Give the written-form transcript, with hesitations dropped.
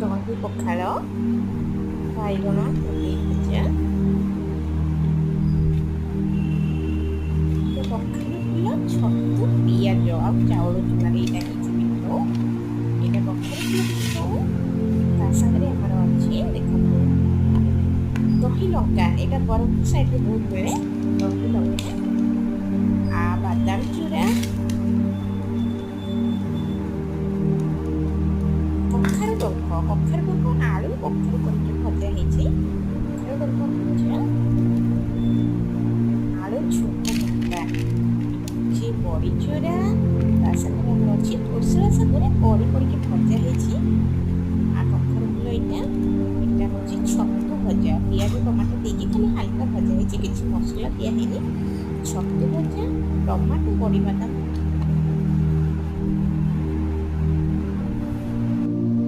ଦହି ପଖାଳ, ବାଇଗଣ ପୋଟଳ ଭଜା, କଖାରୁ ଫୁଲ, ଛତୁ, ପିଆଜ ଆଉ ଚାଉଳ ଚୁନାରେ ଏଇଟା ହେଇଛି ପିଠଉ। ଏଇଟା କଖାରୁ ଫୁଲ ପିଠଉ। ତା ସାଙ୍ଗରେ ଆମର ଅଛି ଦେଖନ୍ତୁ ଦହି ଲଙ୍କା। ଏଇଟା ବରହମପୁର ସାଇଡ଼ରେ ବହୁତ ମିଳେ। ଦହି ଲଙ୍କା ବାଦାମ ଚୁରା, କଖାରୁ ଡଙ୍କ ଆଳୁ କଖାରୁ ପଡ଼ିକି ଭଜା ହେଇଛି। କଖାରୁ ଡଙ୍କ ଭଜା, ଆଳୁ ଛୁଙ୍କ ଭର୍ତ୍ତା, ଅଛି ବଡ଼ି ଚୁରା। ତା ସାଙ୍ଗରେ ଆମର ଅଛି କୋଶଳା ଶାଗରେ ବଡ଼ି ପଡ଼ିକି ଭଜା ହେଇଛି। କଖାରୁ ଫୁଲ ଏଇଟା ହେଉଛି ଛତୁ ଭଜା, ପିଆଜ ଟମାଟୋ ଦେଇକି ଖାଲି ହାଲକା ଭଜା ହେଇଛି, କିଛି ମସଲା ଦିଆ ହେଇନି। ଛତୁ ଭଜା, ଟମାଟୋ ବଡ଼ି ବାଦାମ